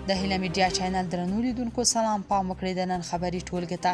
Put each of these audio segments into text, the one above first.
د هیله میډیا چینل درنو لیدونکو سلام، پام وکړئ د نن خبري ټولګې ته.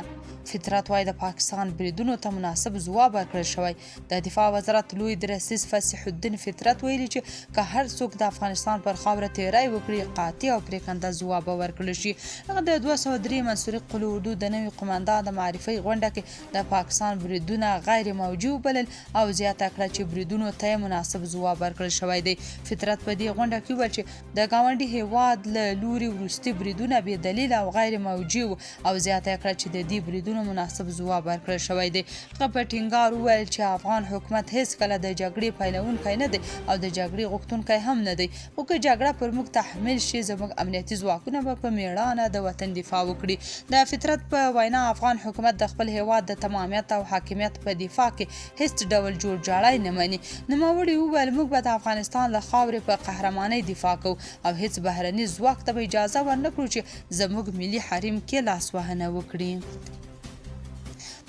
فطرت وایي د پاکستان بریدونو ته مناسب ځواب ورکړل شوی. د دفاع وزارت لوی درسیز فصیح الدین فطرت ویلي چې که هر څوک د افغانستان پر خاوره تیری وکړي قاطع او پرېکنده ځواب به ورکړل شي. هغه د 203 منصوري قلو اردو د نوي قومندان د معرفي غونډه کې د پاکستان بریدونه غیر موجود بلل او زیاته کړه چې بریدونو ته مناسب ځواب ورکړل شوی دی. فطرت په دې غونډه کې وویل چې د ګاونډي هیواد له لوري وروستي بریدونه بې دلیل او غیر موجود او زیاته کړه چې د دې بریدونو مناسب ځواب ورکړل شوی دی. هغه په ټینګار وویل چې افغان حکومت هیڅکله د جګړې پیلونکی نه دی او د جګړې غوښتونکی هم نه دی، خو که جګړه پر موږ تحمیل شي زموږ امنیتي ځواکونه به په میړانه د وطن دفاع وکړي. د فطرت په وینا افغان حکومت د خپل هیواد د تمامیت او حاکمیت په دفاع کې هیڅ ډول جوړجاړی نه مني. نوموړي وویل موږ به د افغانستان له خاورې په قهرمانۍ دفاع کوو او هیڅ بهرني ځواک ته به اجازه ورنکړو چې زموږ ملي حریم کې لاسوهنه وکړي.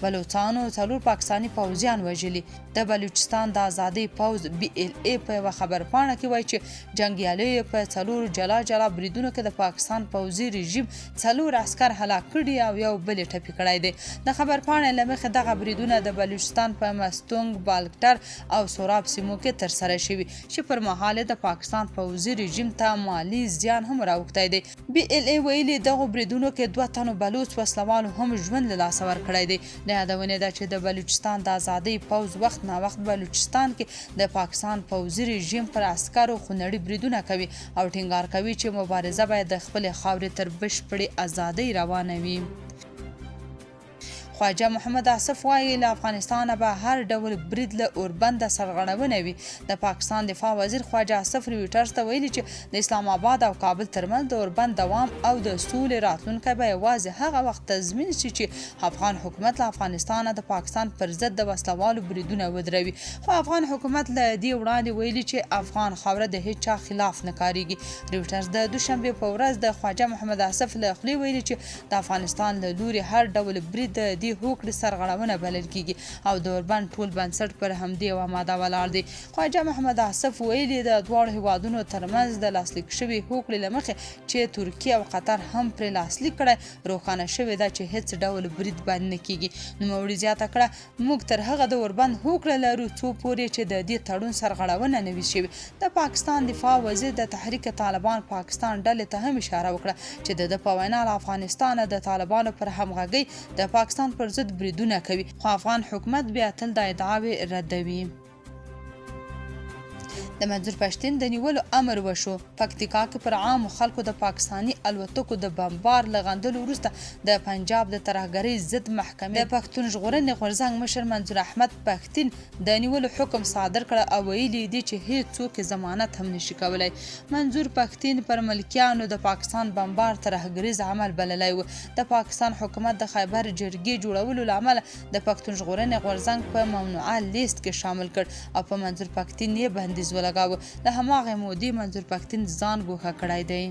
بلوچستانو 4 پاکستاني پوځیان وژلي. د بلوچستان د آزادۍ پوځ BLA په یوه خبرپاڼه کې وایي چې جنګیالیو په 4 جلا بریدونو کې د پاکستان پوځي رژیم 4 عسکر هلاک کړي او یو بل ټپي کړی دی. د خبرپاڼې له مخې دغه بریدونه د بلوچستان په مستونګ، بالکټر او سوراب سیمو کې ترسره شوي چې پر مهال د پاکستان پوځي رژیم ته مالی زیان هم راوښتی دی. BLA ویلي دغه بریدونو کې 2 تنو بلوچ وسلوالو هم ژوند له لاسه ورکړی دی. یادونه ده چې د بلوچستان د آزادۍ پوځ وخت نا وخت بلوچستان کې د پاکستان پوځي رژیم پر عسکرو خونړي بریدونه کوي او ټینګار کوي چې مبارزه باید د خپلې خاورې تر بشپړې ازادۍ روانه وي. خواجه محمد آصف وایي له افغانستانه به هر ډول برید له اوربنده سرغړونه وي. د پاکستان دفاع وزیر خواجه آصف رویټرز ته ویلي چې د اسلام آباد او کابل ترمنځ د اوربند دوام او د سولې راتلونکی به یوازې هغه وخت تضمین شي چې افغان حکومت له افغانستانه د پاکستان پر ضد د وسلوالو بریدونه ودروي. خو افغان حکومت له دې وړاندې ویلي چې افغان خاوره د هیڅ چا خلاف نه کاریږي. رویټرز د دوشنبې په ورځ د خواجه محمد آصف له خولې ویلي چې د افغانستان له لوري هر ډول برید د دې هوکړې سرغړونه بلل کیږي او د اوربند ټول بنسټ پر همدې یوه ماده ولاړ دی. خواجه محمد آصف ویلي د دواړو هیوادونو ترمنځ د لاسلیک شوي هوکړې له مخې چې ترکیه او قطر هم پرې لاسلیک کړی روښانه شوې ده چې هیڅ ډول برید باندې نه کیږي. نوموړي زیاته کړه موږ تر هغه د اوربند هوکړه لرو څو پورې چې د دې تړون سرغړونه نه وي شوې. د پاکستان دفاع وزیر د تحریک طالبان پاکستان ډلې ته هم اشاره وکړه چې د په وینا له افغانستانه د طالبانو پر همغږۍ د پاکستان پر ضد بریدونه کوي، خو افغان حکومت بیا تل د ادعاوې ردوي. د منظور پښتین د نیولو امر وشو. پکتیکا کې پر عامو خلکو د پاکستاني الوتکو د بمبار له غندلو وروسته د پنجاب د ترهګرۍ ضد محکمې د پښتون ژغورنې غورځنګ مشر منظور احمد پښتین د نیولو حکم صادر کړ او ویلي دي چې هیڅ څوک ضمانت هم نشي کولی. منظور پښتین پر ملکیانو د پاکستان بمبار ترهګریز عمل بللی و. د پاکستان حکومت د خیبر جرګې جوړولو له امله د پښتون ژغورنې غورځنګ په ممنوعه لیست کې شامل کړ او په منظور پښتین یې بندیز ولګاوه. د هماغې مودې منظور پښتین ځان ګوښه کړی دی.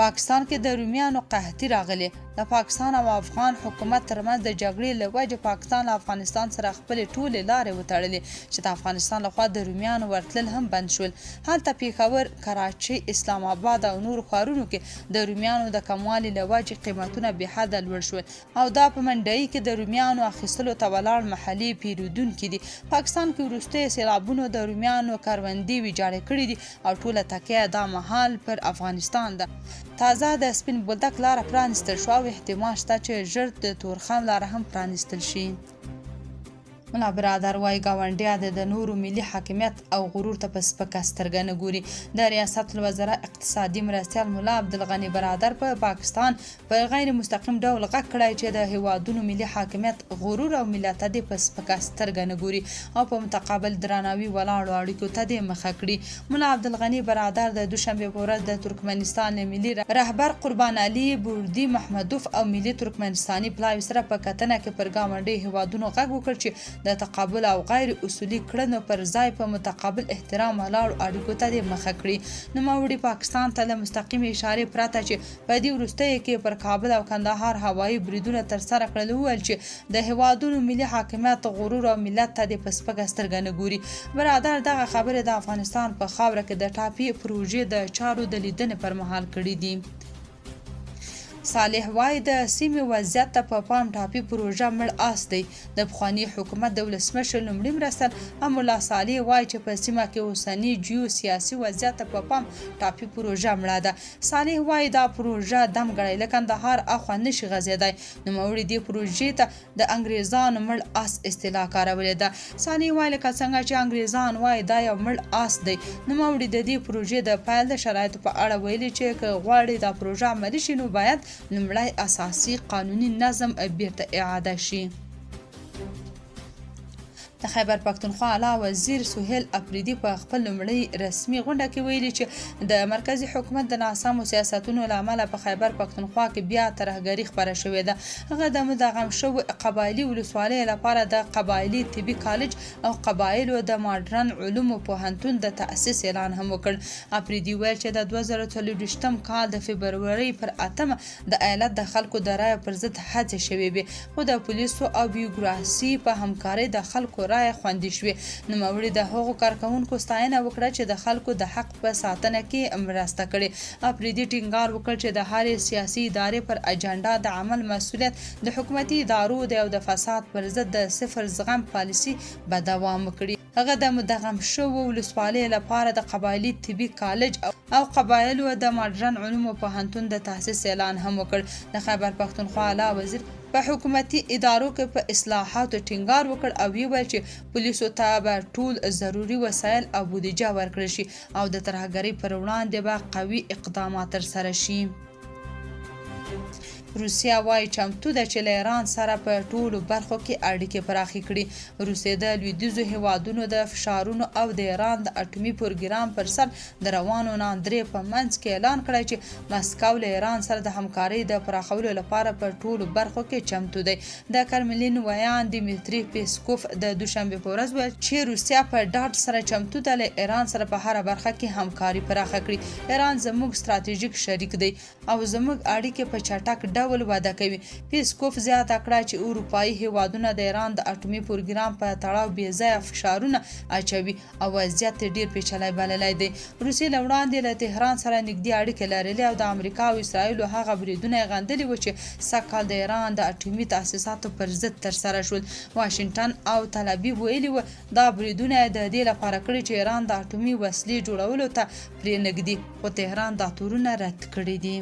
پاکستان کې د رومیانو قحطي راغلی. د پاکستان او افغان حکومت ترمنځ د جګړې له وجې پاکستان له افغانستان سره خپلې ټولې لارې وتړلې چې د افغانستان لخوا د رومیانو ورتلل هم بند شول. هلته پېښور، کراچۍ، اسلام آباد او نورو ښارونو کې د رومیانو د کموالي له وجې قیمتونه بې حده لوړ شول او دا په منډۍ کې د رومیانو اخیستلو ته ولاړ محلي پیرودونکي دي. پاکستان کې وروستیو سیلابونو د رومیانو کروندې ویجاړې کړي دي او ټوله تکیه دا مهال پر افغانستان ده. تازه د سپین بولدک لاره پرانیستل شوه او احتمال شته چې ژر د تورخم لاره هم پرانیستل شي. ملا برادر وایي ګاونډیان د نورو ملي حاکمیت او غرور ته په سپکه سترګه نه ګوري. د ریاست الوزرا اقتصادي مرستیال ملا عبدالغني برادر په پاکستان په غیر مستقیم ډول غږ کړی چې د هیوادونو ملي حاکمیت، غرور او ملت ته په سپکه سترګه نه ګوري او په متقابل درناوي ولاړو اړیکو ته دې مخه کړي. ملا عبدالغني برادر د دوشنبې په ورځ د ترکمنستان ملي رهبر قربان علي بوردي محمدوف او ملي ترکمنستاني پلاوي سره په کتنه کې پر ګاونډي هیوادونو غږ وکړ چې د تقابل او غیر اصولي کړنو پر ځای په متقابل احترام ولاړو اړیکو ته مخه کړي. نوموړي پاکستان ته له مستقیمې اشارې پرته چې په دې وروستیو کې پر کابل او کندهار هوایي بریدونه ترسره کړل وویل چې د هیوادونو ملي حاکمیت غرور او ملت ته د په سپکه سترګه نه ګوري. برادر دغه خبرې د افغانستان په خاوره کې د ټاپي پروژې د چارو د لیدنې پر مهال کړي دي. صالح وایي د سیمې وضعیت ته په پام ټاپي پروژه مړ آس دی. د پخواني حکومت د ولسمشر لومړي مرستیال امرالله صالح وایي چې په سیمه کې اوسني جیو سیاسي وضعیت ته په پام ټاپي پروژه مړه ده. صالح وایي دا پروژه دم ګړی له کندهار اخوا نشي غځېدی. نوموړي دې پروژې ته د انګریزانو مړ آس اصطلاح کارولې ده. صالح وایي لکه څنګه چې انګریزان وایي دا یو مړ آس دی. نوموړي د دې پروژې د پیل د شرایطو په اړه ویلي چې که غواړي دا پروژه عملي شي نو باید لومړی اساسي قانوني نظم بیرته اعاده شي. د خیبر پښتونخوا اعلی وزیر سهیل اپریدي په خپل لومړی رسمي غونډه کې ویلي چې د مرکزی حکومت د ناسمو سیاستونو له امله په خیبر پښتونخوا کې بیا ترهګري خپره شوې ده. هغه د مدغم شوو قبایلي ولسوالیو لپاره د قبایلي طبي کالج او قبایلو د ماډرن علومو پوهنتون د تأسیس اعلان هم وکړ. اپریدي ویل چې د 2024 کال د فبرورۍ پر 8 د ایالت د خلکو د رایې پر ضد هڅې شوې وې خو د پولیسو او بیوروکراسي په همکارۍ د خلکو رایې خوندي شوې. نوموړي د هغو کارکوونکو ستاینه وکړه چې د خلکو د حق په ساتنه کې مرسته کړې. اپریدي ټینګار وکړ چې د هرې سیاسي ادارې پر اجنډا د عمل مسؤلیت د حکومتي ادارو دی او د فساد پر ضد د صفر زغم پالیسي به دوام وکړي. هغه د مدغم شوو ولسوالیو لپاره د قبایلي طبي کالج او قبایلو د ماډرن علومو پوهنتون د تاسیس اعلان هم وکړ. د خیبر پښتونخوا اعلی وزیر په حکومتي ادارو کې په اصلاحاتو ټینګار وکړ او ویل چې پولیسو ته به ټول ضروري وسایل او بودیجه ورکړل شي او د ترهګرۍ پر وړاندې به قوي اقدامات ترسره شي. روسیا وایي چمتو ده چې له ایران سره په ټولو برخو کې اړیکې پراخې کړي. روسیې د لویدیځو هیوادونو د فشارونو او د ایران د اټومي پروګرام پر سر د روانو ناندرې په منځ کې اعلان کړی چې مسکو له ایران سره د همکارۍ د پراخولو لپاره په ټولو برخو کې چمتو دی. د کرملین ویان دیمیتری پیسکوف د دوشنبه په ورځ ویل چې روسیا په ډاډ سره چمتو ده له ایران سره په هره برخه کې همکاري پراخه کړي. ایران زموږ ستراتیژیک شریک دی او زموږ اړیکې په چټک ډول وده کوي. پیسکوف زیاته کړه چې اروپایي هیوادونه د ایران د اټومي پروګرام په تړاو بې ځایه فشارونه اچوي او وضعیت ډیر پیچلی بللی دی. روسیې له وړاندې له تهران سره نږدې اړیکې لرلې او د امریکا او اسرائیلو هغه بریدونه یې غندلي وو چې سږکال د ایران د اټومي تاسیساتو پر ضد ترسره شول. واشنګټن او تل ابیب ویلي وو دا بریدونه د دې لپاره کړي چې ایران د اټومي وسلې جوړولو ته پرې نږدي خو تهران دا تورونه رد کړي دي.